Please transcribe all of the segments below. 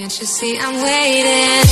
Can't you see I'm waiting?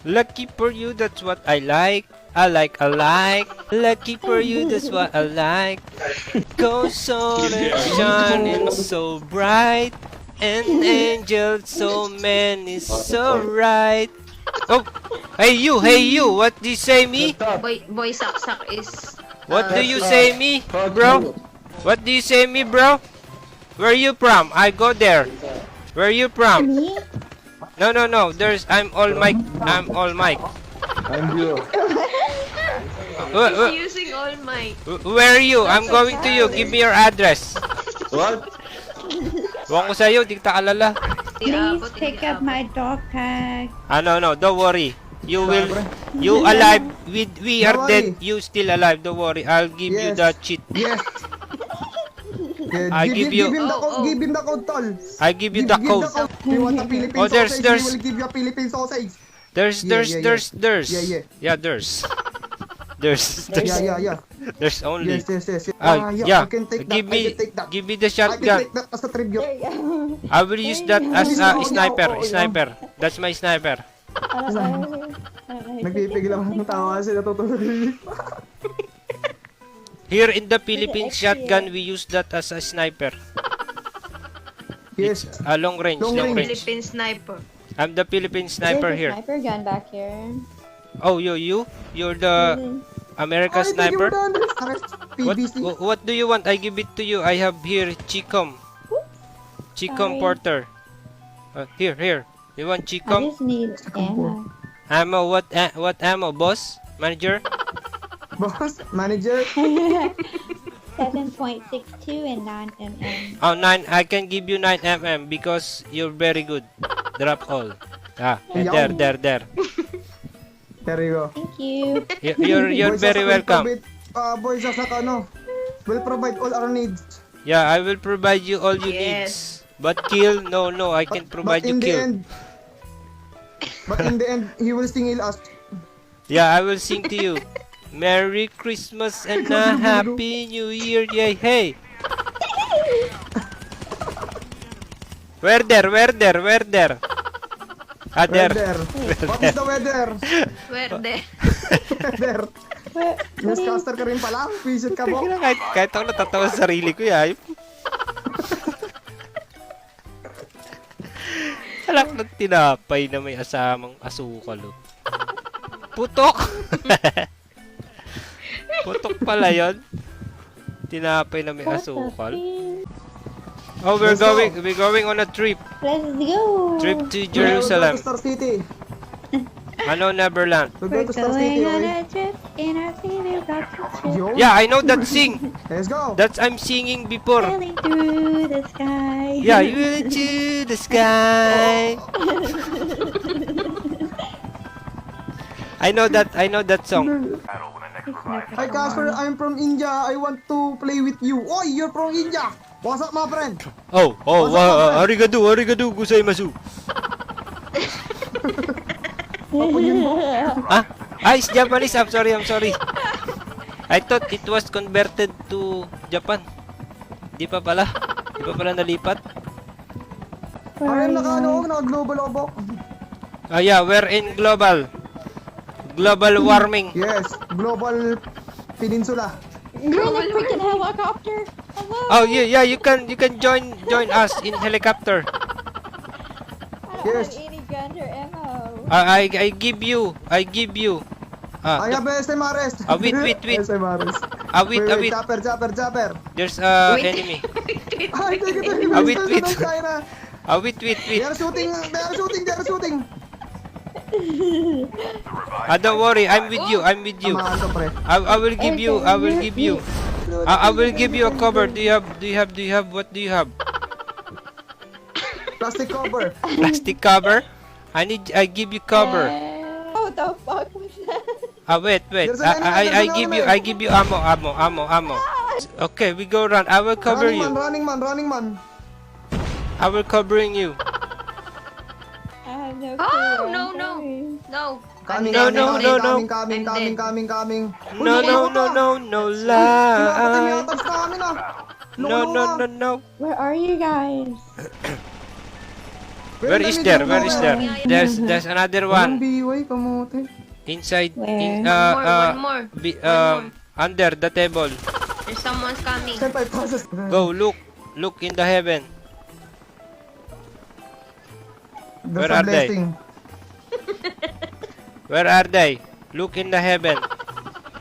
Lucky for you, that's what I like. I like. Lucky for you, that's what I like. Goes on and shining so bright. An angel, so many, so right. Oh, hey you, what do you say me? Boy Saksak is... What do you say me, bro? What do you say me, bro? Where you from? I go there. Where you from? No. I'm all mic. I'm you. He's using all mic. Where are you? I'm going to you. Give me your address. What? Huwag ko sa'yo, di kita alala. Please pick up my dog tag. No, don't worry. You alive. We are dead. You still alive. Don't worry. I'll give you the cheat. Yes. I give you. Give him the code, tol. I give you the code. You want a Philippine Oh, there's- sausage? We will give you a Philippine sausage. There's. Yeah. Yeah, there's. Yeah. There's only. Yes. Yeah. You can take that. Give I me. can take that. Give me the I can shotgun. take that as a tribute. I will use that as a sniper. That's my sniper. Nagpipigil ako ng tawa kasi natutulog. Here in the Philippines, shotgun we use that as a sniper. Yes. A long range. Philippine sniper. I'm the Philippine sniper here. Sniper gun back here. Oh, you're the American sniper. PBC. What do you want? I give it to you. I have here Chicom Sorry. Porter. Here. You want I Chicom? just need ammo. Ammo? What ammo, boss? Manager? Boss, manager. 7.62 and 9 mm. Oh, 9. I can give you 9 mm because you're very good. Drop all. There. There you go. Thank you. You're very welcome. Boys, will provide all our needs. Yeah, I will provide you all you Yes. needs. But kill? No, I can provide you kill. But in the end, he will sing us. Yeah, I will sing to you. Merry Christmas and a Happy New Year, yay, hey! Where there? Ah, there. What is the weather? Swerte. Weather. Newscaster ka rin pala. Visit ka mo. Kahit ako natatawa sa sarili ko, ya. Alak ng tinapay na may asamang asukal. Oh. Putok! Putok pala yun. Tinapay na may asukal. Oh, we're going on a trip. Let's go. Trip to Jerusalem. We're going to Star City. Ano, Neverland. We're We're going to Star City, going on okay? a trip in our city back to trip. Yo. Yeah, I know that sing. Let's go. That's I'm singing before. Sailing through the sky. Yeah, you will to the sky. I know that song. Hi Casper, I'm from India. I want to play with you. Oh, you're from India. What's up, my friend? Oh, arigato gozaimasu. It's Japanese. I'm sorry. I thought it was converted to Japan. Di pa pala nalipat. I'm naka-global obo. Yeah, we're in global warming. Yes, global peninsula. You're in a freaking helicopter. Hello. Oh yeah, you can join us in helicopter. I don't Yes. have any guns or ammo. I give you. I have SMRS. Wait. SMRS. Wait. Chopper. There's Wait. enemy. Ay, take it. Wait. China. Wait. They are shooting. Don't worry, I'm with you. Tamaan to, pre. I will give you. I will give you a cover. Do you have? What do you have? Plastic cover. Plastic cover? I give you cover. What the fuck was that? Wait. There's an enemy, I give you ammo. Okay, we go run. I will cover you. Running man. I will covering you. I have no Oh, clue. no. I'm sorry. No. Coming, No, coming, no, coming, no, no. coming, coming, coming, coming. Uy, No, no, ano no, ka? no, no Pinapatay mo lie. yung tags namin ah. No, Loko-loko no, ka. no, no. Where are you guys? Where is there? Where is there? There's another Walang one biway, kamote. inside. Where? One more. Under the table. There's someone's coming. Senpai, process. Go, look in the heaven. There's Where a are they? blessing. Where are they? Look in the heaven.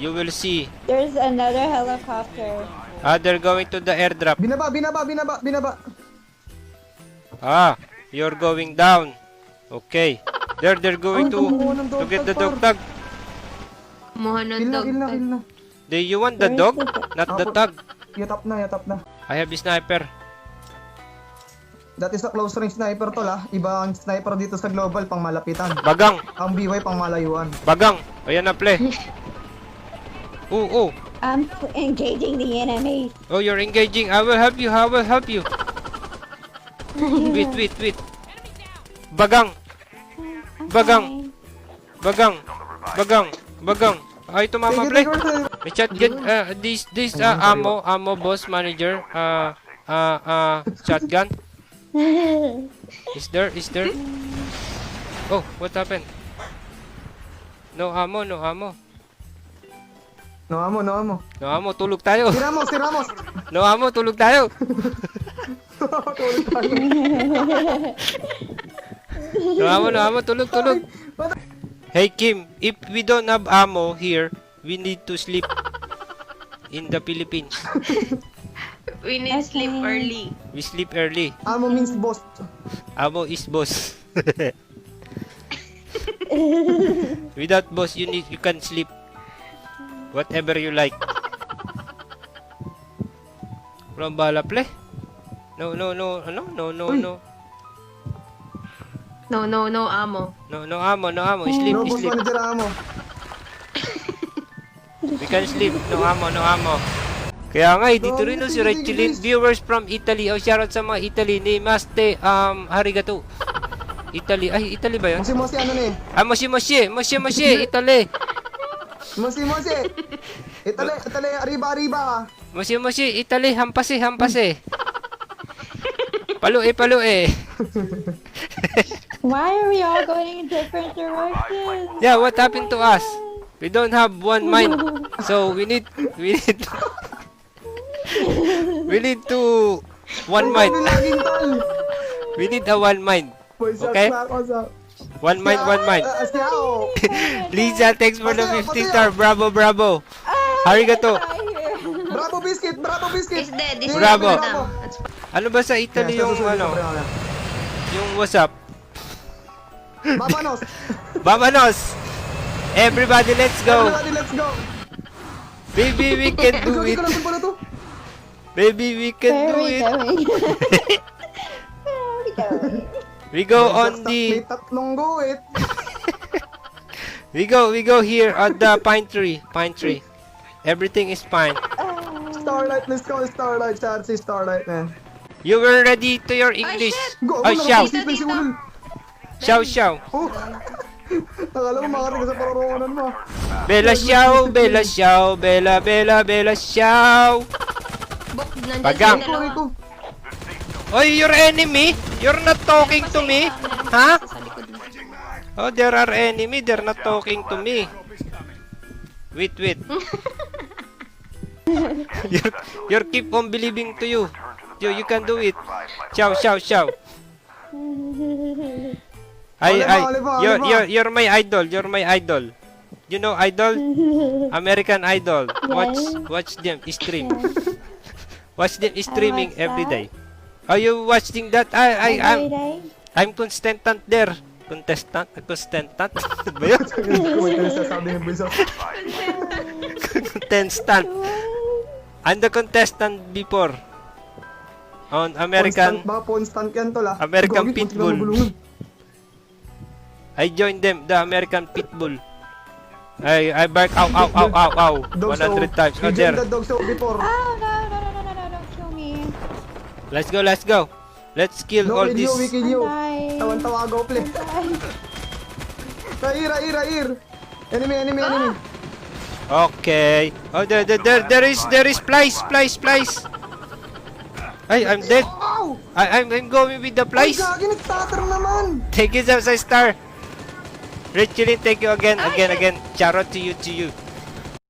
You will see. There's another helicopter. They're going to the airdrop. Binaba, binaba, binaba, binaba. You're going down. Okay. They're going Ay, kumuha ng to get the dog dog tag. Kumuha ng Kill na, dog kill na, tag. kill na. Do you want the dog? Not the tag. Yatap na, yatap na. I have the sniper. That is a close range sniper tol ah. Iba ang sniper dito sa global pang malapitan. Bagang. Ang biway pang malayuan. Bagang. Ayan na, play. Oh. I'm engaging the enemy. Oh, you're engaging. I will help you. I will help you. Wait. Bagang. I'm Bagang. fine. Bagang. Ay, tumama, play. Take it. May shotgun. This ammo boss manager. Shotgun. Is there? Oh, what happened? No ammo. No amo, no amo. No ammo, tulog tayo. Si Ramos. No ammo, tulog tayo. Tulog tayo. No ammo, tulog. Hey Kim, if we don't have ammo here, we need to sleep in the Philippines. We need sleep Okay. early. We sleep early. Amo means boss. Ammo is boss. Without boss, you can sleep whatever you like. Walang bala, play. No. No ammo. No ammo. Sleep. No boss manager amo. We can sleep. No ammo. Kaya nga, dito rin si Red Chilin. Viewers from Italy. Shoutout sa mga Italy ni Maste Arigato. Italy. Ay, Italy ba yun? Mosi ano ni? Moshi. Italy. Mosi. Itali, arriba ka. Moshi. Italy. Hampase. Palue. Why are we all going in different directions? Yeah, what happened to us? We don't have one mind. So, we need to one mind. Laging tol. We need a one mind. Okay? One mind. Siao. Lisa, thanks for the 50 star. Bravo. Arigato. Bravo biscuit. He's dead. He's Bravo. dead now. That's fine. Ano ba sa Italy yung yung WhatsApp? Babanos. Everybody, let's go. Everybody, let's go. Baby, we can do it. Baby, we can Where do are we it. going? Where are we going? We go on May the tatlong guwit. we go here at the pine tree. Everything is fine. Starlight, let's go. Starlight, Charcy, Starlight, man. You were ready to your English. Go, Oh, shout. Xiao. Oh. Akala mo makarinig sa paroroonan mo. Bella Xiao. Bok, nandiyan Bagang. sila dalawa. Oy, your enemy? You're not talking to me? Ha? Sa likod mo. Oh, there are enemy. They're not talking to me. Wait. You're keep on believing to you. You can do it. Xiao. Oliva. You're my idol. You know Idol? American Idol. Watch them stream. Watch them streaming every day. Are you watching that? Every day? I'm contestant there. Contestant? Ba yun? Contestant. I'm the contestant before. On American Mga constant yan tol ah. American Gagi, Pitbull. magulungan. I joined them, the American Pitbull. I bark ow 100 times. Oh, You there. joined the dog show before. Oh, no, don't kill me. Let's go. Let's kill No, all kill this. you, we kill you. I'm dying. Tawan-tawa go play. Right here. Enemy. Okay. Oh, there is Splice. Ay, I'm dead. Ow! I'm going with the Ay, Splice. gagi, nagtatar naman. Thank you, sa star. Red Chili, thank you again. Charot to you.